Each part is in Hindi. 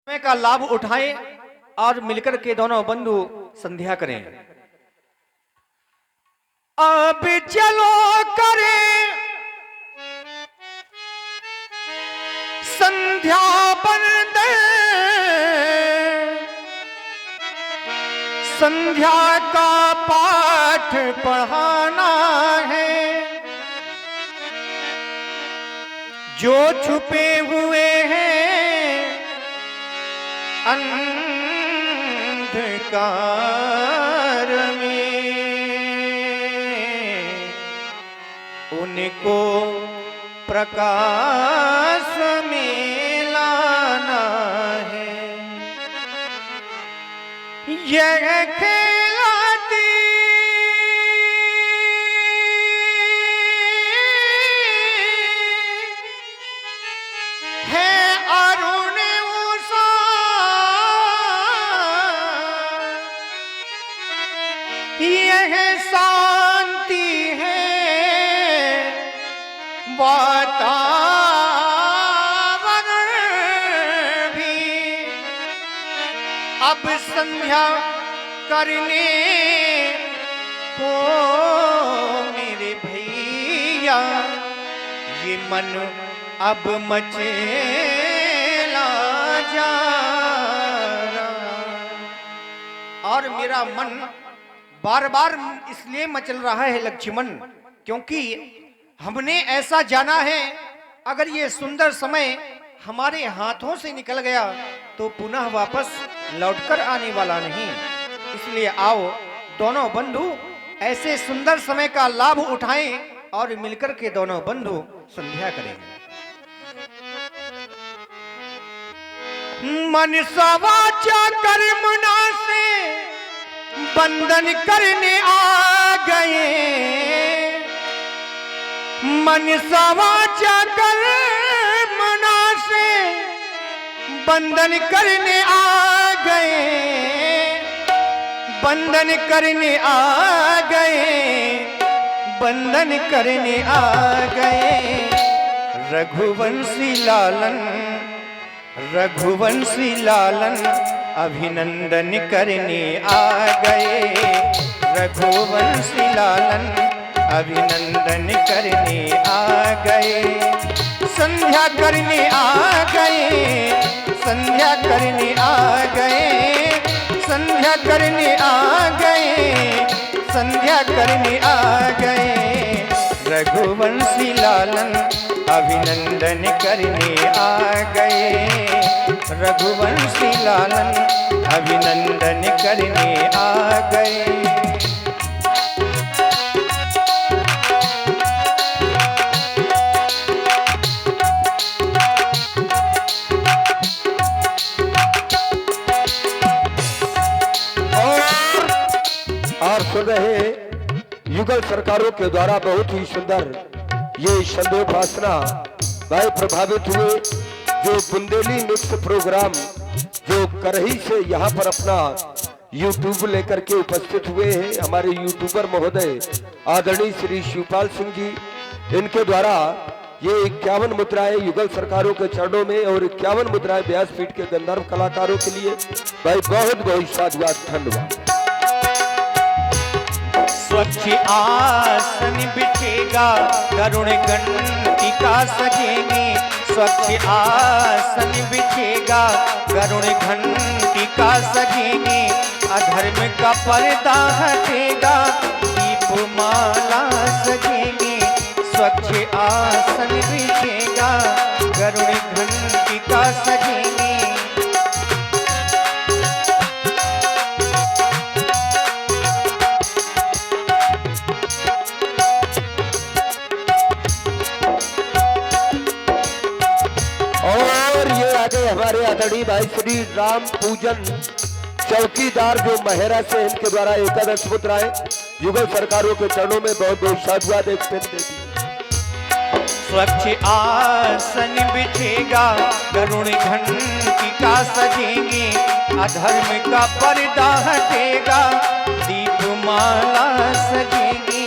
समय का लाभ उठाएं और मिलकर के दोनों बंधु संध्या करें। अब चलो करें संध्या बंदे, संध्या का पाठ पढ़ाना है। जो छुपे हुए हैं अंधकार में, उनको प्रकाश में लाना है। यह खिलाती है अरुण उषा, यह शांति है वातावरण भी। अब संध्या करने को मेरे भैया ये मन अब मचेला जा रहा। और मेरा मन बार बार इसलिए मचल रहा है लक्ष्मण, क्योंकि हमने ऐसा जाना है अगर ये सुंदर समय हमारे हाथों से निकल गया तो पुनः वापस लौटकर आने वाला नहीं। इसलिए आओ दोनों बंधु ऐसे सुंदर समय का लाभ उठाएं और मिलकर के दोनों बंधु संध्या करें। मन सवाचा कर्मणा से बंधन करने आ गए, मन सवाचा कर्मणा से बंधन करने आ गए, बंधन करने आ गए, बंधन करने आ गए। रघुवंशी लालन, रघुवंशी लालन अभिनंदन करने आ गए, रघुवंशी लालन अभिनंदन करने आ गए। संध्या करने आ गए, संध्या करने आ गए, संध्या करने आ गए, संध्या करने आ गए। रघुवंशी लालन अभिनंदन करने आ गए, रघुवंशी लालन अभिनंदन करने आ गए। आप सुन रहे युगल सरकारों के द्वारा बहुत ही सुंदर ये संध्योपासना भाई प्रभावित हुए। जो बुंदेली नृत्य प्रोग्राम जो करही से यहाँ पर अपना यूट्यूब लेकर के उपस्थित हुए हैं हमारे यूट्यूबर महोदय आदरणीय श्री शिवपाल सिंह जी, इनके द्वारा ये 51 मुद्राएं युगल सरकारों के चरणों में और 51 मुद्राएं व्यासपीठ के गंधर्व कलाकारों के लिए भाई बहुत बहुत साधुवाद, धन्यवाद। स्वच्छ आसन बिछेगा करुण घंटिका सजेंगे, स्वच्छ आसन बिछेगा करुण घंटिका सजेंगे। अधर्म का पर्दा हटेगा दीपमाला सजेंगे, स्वच्छ आसन बिछेगा करुण घंटिका सजेंगे। हमारे आदरणीय भाई श्री राम पूजन चौकीदार जो महरा से इनके द्वारा एकादश मुद्राएं युगल सरकारों के चरणों में बहुत बहुत साधुवाद एक पेन दे दी। स्वच्छ आसन बिछेगा करुण घंटिका सजेंगे, अधर्म का पर्दा हटेगा दीपमाला सजेंगी।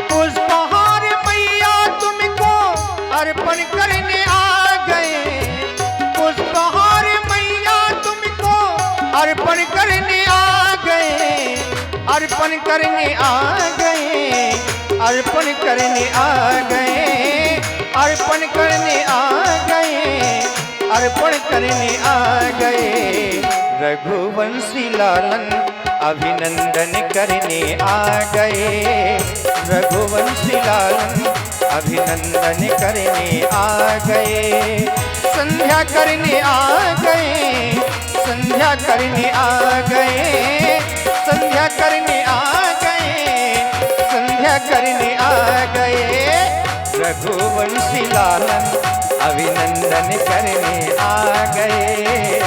पुष्पहार मैया तुमको अर्पण करने आ गए, पुष्पहार मैया अर्पण करने आ गए, अर्पण करने आ गए, अर्पण करने आ गए, अर्पण करने आ गए। रघुवंशी लालन अभिनंदन करने आ गए, रघुवंशी लालन अभिनंदन करने आ गए। संध्या करने आ गए, संध्या करने आ गए, संध्या करने आ गए, संध्या करने आ गए। रघुवंशी लालन अभिनंदन करने आ गए।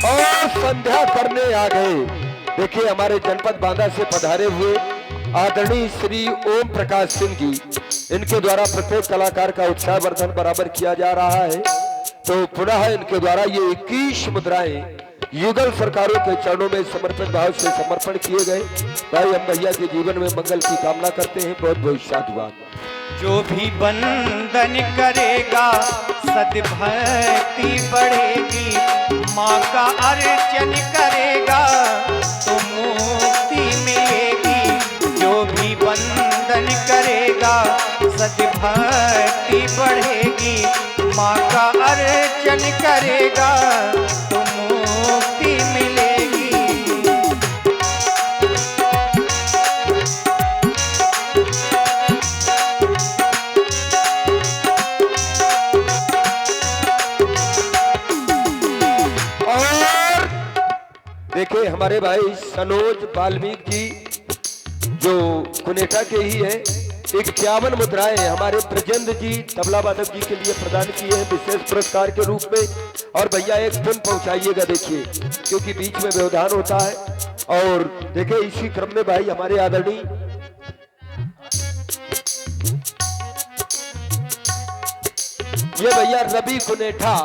और संध्या करने आ गए। देखिए हमारे जनपद बांदा से पधारे हुए आदरणीय श्री ओम प्रकाश सिंह जी, इनके द्वारा प्रत्येक कलाकार का उत्साह वर्धन बराबर किया जा रहा है। तो पुनः इनके द्वारा ये 21 मुद्राएं युगल सरकारों के चरणों में समर्पित भाव से समर्पण किए गए। भाई हम भैया के जीवन में मंगल की कामना करते हैं। बहुत बहुत साधुवाद। जो भी बंदन करेगा सद्भक्ति बढ़ेगी, माँ का अर्चन करेगा तो मुक्ति मिलेगी। जो भी बंदन करेगा सद्भक्ति बढ़ेगी, माँ का अर्चन करेगा तो मुक्ति मिलेगी। देखिए हमारे भाई सनोज वाल्मीकि जी जो कुनेठा के ही हैं, 51 मुद्राएं हमारे ब्रजेंद्र जी तबला वादक जी के लिए प्रदान किए हैं विशेष पुरस्कार के रूप में। और भैया एक पुन पहुंचाइएगा देखिए, क्योंकि बीच में व्यवधान होता है। और देखिए इसी क्रम में भाई हमारे आदरणीय ये भैया रवि कुनेठा,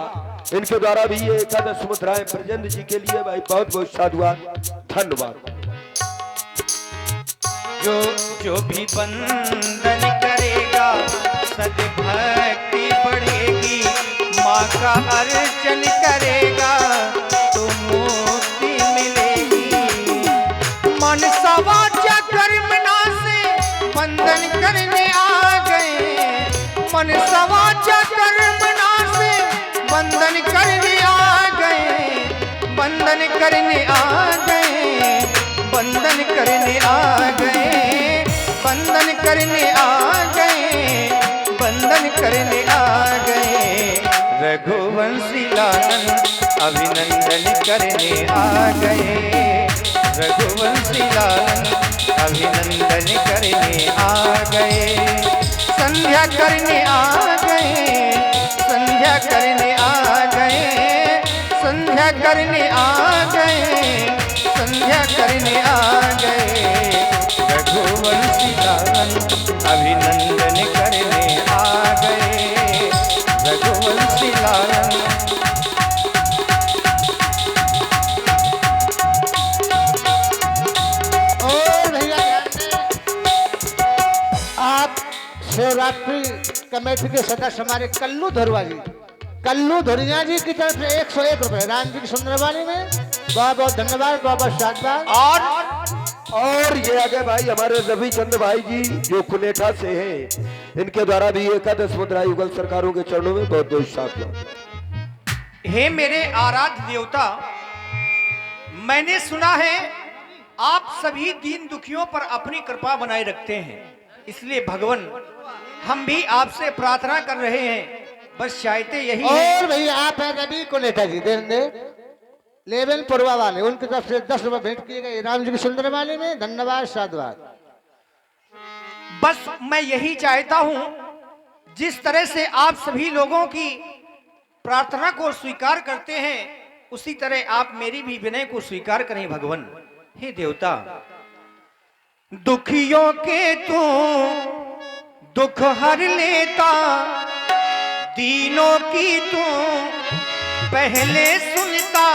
इनके द्वारा भी ये 11 मुद्राएं ब्रजेंद्र जी के लिए भाई बहुत बहुत साधुवाद, धन्यवाद। जो भी बंदन करेगा सद्भक्ति बढ़ेगी, माँ का अर्चन करेगा तो मुक्ति मिलेगी। मन सवाचा कर्मणा से बंधन करने आ गए, मन सवाचा कर्मणा से बंधन करने आ गए, बंधन करने आ गए, बंधन करने आ गए, बंधन करने आ गए, बंधन करने आ गए। रघुवंशी लालन अभिनंदन करने आ गए, रघुवंशी लालन अभिनंदन करने आ गए। संध्या करने आ गए, संध्या करने आ गए, संध्या करने आ गए, संध्या करने आ गए। रघुवंशी लालन अभिनंदन करने आ गए, रघुवंशी लालन। और भैया आप शिवरात्रि कमेटी के सदस्य हमारे कल्लू धुरवा जी, कल्लू धुरिया जी की तरफ से 101 रुपए राम जी की सुंदरवाणी में बहुत बहुत धन्यवाद, बहुत बहुत शानदार। और ये आगे भाई हमारे रविचंद्र भाई जी जो कुनेठा से हैं, इनके द्वारा भी 11 मुद्रा युगल सरकारों के चरणों में बहुत बहुत साधुवाद। हे मेरे आराध्य देवता, मैंने सुना है आप सभी दीन दुखियों पर अपनी कृपा बनाए रखते हैं, इसलिए भगवान हम भी आपसे प्रार्थना कर रहे हैं, बस चाहते यही है। और भैया आप है रवि कुनेठा जी देंगे लेवन पुरवा वाले, उनकी तरफ से 10 रुपए भेंट किए गए राम जी की सुंदरवाणी में, धन्यवाद साधुवाद। बस मैं यही चाहता हूं, जिस तरह से आप सभी लोगों की प्रार्थना को स्वीकार करते हैं, उसी तरह आप मेरी भी विनय को स्वीकार करें भगवान। हे देवता, दुखियों के तू दुख हर लेता, दीनों की तू पहले सुनता,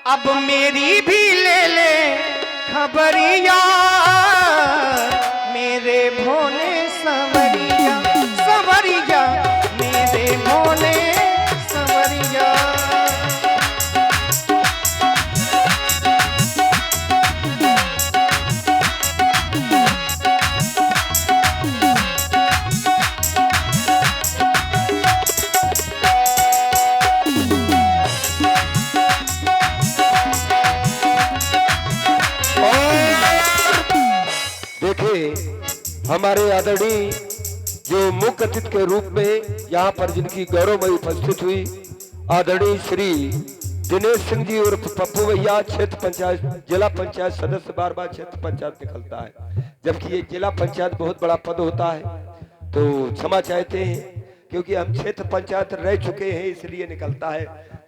अब मेरी भी ले ले खबरिया, मेरे भोले संवरिया, संवरिया मेरे भोले संवरिया। हमारे आदरणीय जो मुख्य अतिथि के रूप में यहाँ पर जिनकी गौरवमयी उपस्थित हुई आदरणीय श्री दिनेश सिंह जी और पप्पू भैया, क्षेत्र पंचायत जिला पंचायत सदस्य, बार बार क्षेत्र पंचायत निकलता है, जबकि ये जिला पंचायत बहुत बड़ा पद होता है, तो क्षमा चाहते हैं क्योंकि हम क्षेत्र पंचायत रह चुके हैं इसलिए निकलता है,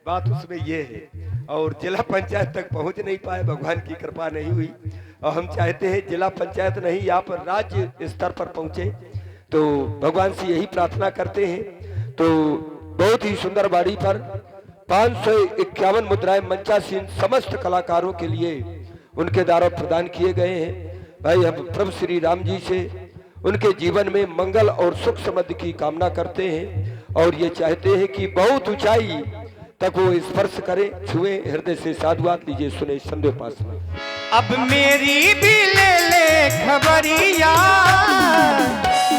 बात उसमें ये है। और जिला पंचायत तक पहुंच नहीं पाए, भगवान की कृपा नहीं हुई, और हम चाहते हैं जिला पंचायत नहीं यहाँ पर राज्य स्तर पर पहुंचे, तो भगवान से यही प्रार्थना करते हैं। तो बहुत ही सुंदर बाड़ी पर 551 मुद्राएं मंचासीन समस्त कलाकारों के लिए उनके द्वारा प्रदान किए गए हैं। भाई हम प्रभु श्री राम जी से उनके जीवन में मंगल और सुख समृद्धि की कामना करते हैं और ये चाहते हैं कि बहुत ऊंचाई तक वो स्पर्श करे, छुए, हृदय से साधुवाद लीजिए, सुने संध्योपासना। अब मेरी भी ले खबरिया,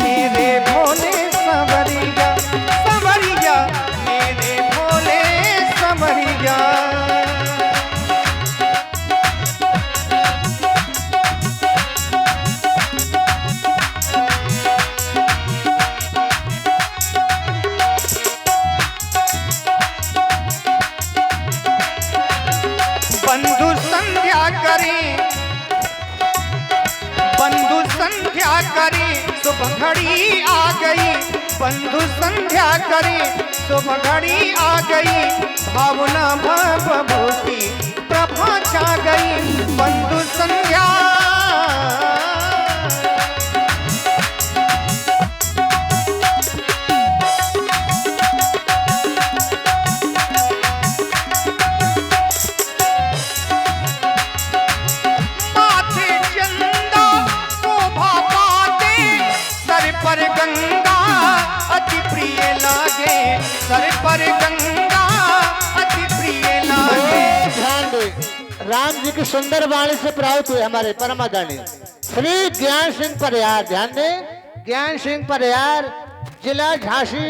मेरे भोले संवरिया, संवरिया मेरे भोले संवरिया। बंधु संध्या करें, बंधु संध्या करें, सुबह घड़ी आ गई, बंधु संध्या करें, सुबह घड़ी आ गई, भावना भवभूति प्रभा छा गई, बंधु संध्या। पर गंगा अति प्रिय लागे, सर पर गंगा अति प्रिय लागे। ध्यान दे, राम जी की सुंदर वाणी से प्राप्त हुए हमारे परमादानी श्री ज्ञान सिंह परियार। ध्यान दे, ज्ञान सिंह परियार, जिला झांसी,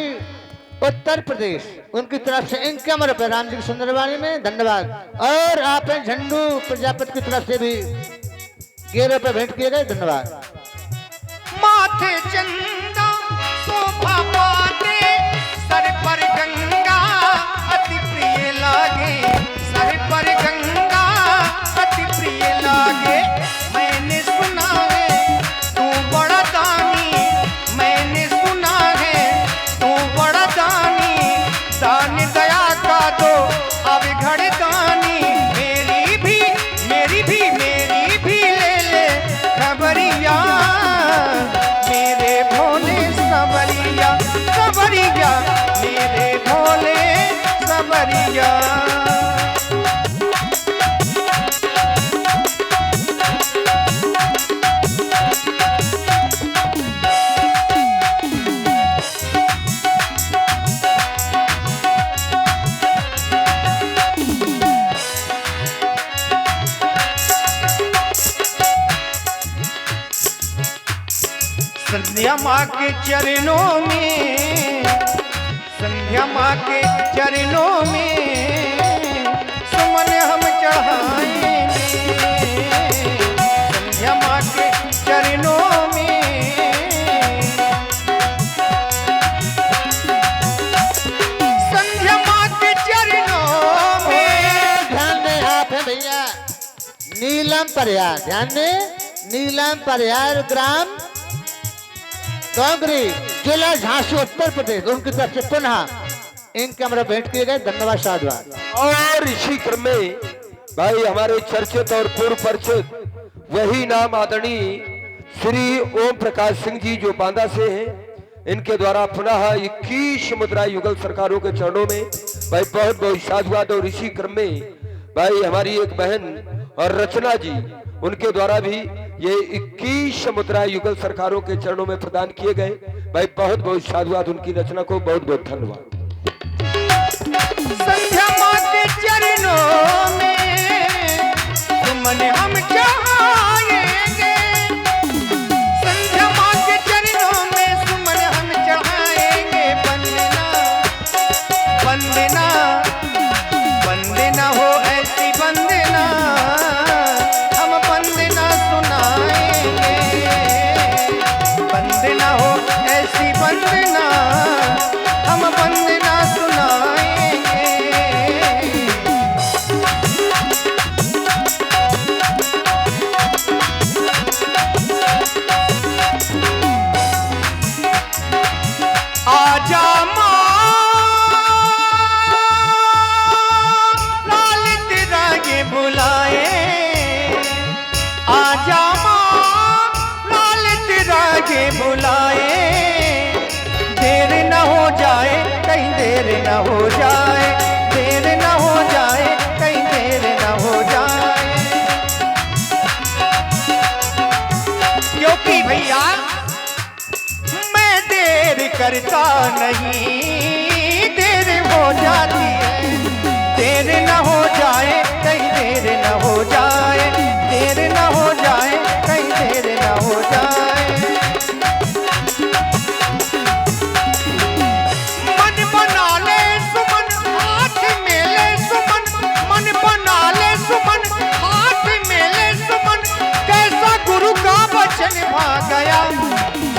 उत्तर प्रदेश, उनकी तरफ से 51 रुपए राम जी की सुंदर वाणी में, धन्यवाद। और आप झंडू प्रजापति की तरफ से भी 11 रुपए भेंट किए गए, धन्यवाद। माथे चंदा शोभा पाते, सर पर गंगा अति प्रिय लागे, सर पर गंगा अति प्रिय लागे। मैंने सुना है तू बड़ा दानी, मैंने सुना है तू बड़ा दानी, दान दया का दो अब घड़ दानी। मेरी भी मेरी भी मेरी भी ले खबरिया, मेरे भोले संवरिया, संवरिया मेरे भोले संवरिया। संध्या माँ के चरणों में, संध्या माँ के चरणों में सुमन हम चढ़ाएंगे, संध्या माँ के चरणों में। संध्या माँ के चरणों में। ध्यान दे, आप है भैया नीलम परियार, ध्यान दे, नीलम परियार, ग्राम डोंगरी, जिला झांसी, उत्तर प्रदेश, उनकी तरफ से पुनः इनके हमारा भेंट किए गए, धन्यवाद, साधुवाद। और इसी क्रम में भाई हमारे चर्चित और पूर्व परिचित वही नाम आदरणीय श्री ओम प्रकाश सिंह जी जो बांदा से हैं, इनके द्वारा पुनः 21 मुद्रा युगल सरकारों के चरणों में भाई बहुत बहुत साधुवाद। और इसी क्रम में भाई हमारी एक बहन और रचना जी, उनके द्वारा भी ये 21 मुद्रा युगल सरकारों के चरणों में प्रदान किए गए, भाई बहुत बहुत साधुवाद, उनकी रचना को बहुत बहुत धन्यवाद। संध्या माँ के चरणों में सुमन हम चढ़ाएंगे, संध्या माँ के चरणों में सुमन हम चढ़ाएंगे। वंदना वंदना वंदना हो ऐसी वंदना, हम वंदना सुनाएंगे, वंदना वंदना, हम वंदना सुनाएंगे। आजा माँ, लाल तेरा ये बुलाए, आजा माँ, लाल तेरा ये बुलाए, देर न हो जाए, कहीं देर न हो जाए, देर न हो जाए, कहीं देर न हो जाए। क्योंकि भैया मैं देर करता नहीं, देर हो जाती है, देर न हो जाए, कहीं देर न हो जाए, देर न हो जाए, कहीं देर न हो जाए। मन बना ले सुमन, हाथ में ले सुमन, मन बना ले सुमन, हाथ में ले सुमन, कैसा गुरु का वचन भा गया,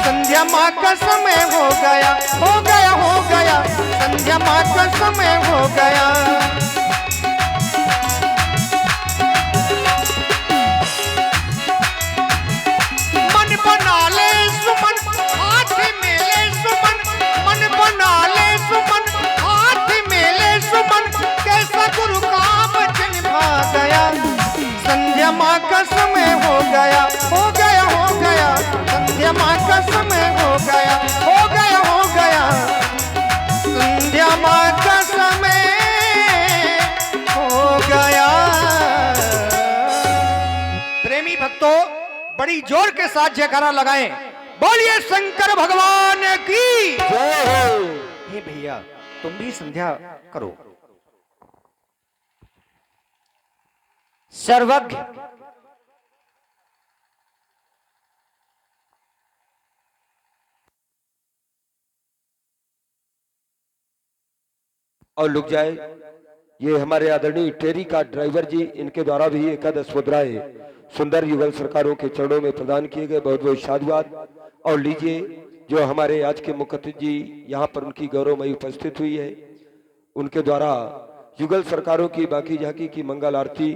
संध्या माँ का समय हो गया, हो गया, हो गया, संध्या माँ का समय हो गया। मन बना ले सुमन, हाथ में ले सुमन, मन बना ले सुमन, हाथ में ले सुमन, कैसा गुरु का वचन भा गया, संध्या माँ का समय हो गया, हो गया, हो गया, संध्या माँ का समय हो गया, हो गया, हो गया, संध्या माँ का समय हो गया। प्रेमी भक्तों, बड़ी जोर के साथ जयकारा लगाएं, बोलिए शंकर भगवान की जय हो। हे भैया, तुम भी संध्या करो। सर्वज्ञ और लुक जाए, ये हमारे आदरणीय टेरी का ड्राइवर जी, इनके द्वारा भी एकादश मुद्राएं सुंदर युगल सरकारों के चरणों में प्रदान किए गए, बहुत बहुत साधुवाद। और लीजिए, जो हमारे आज के मुख्य अतिथि जी यहाँ पर उनकी गौरवमयी उपस्थित हुई है, उनके द्वारा युगल सरकारों की बाकी झांकी की मंगल आरती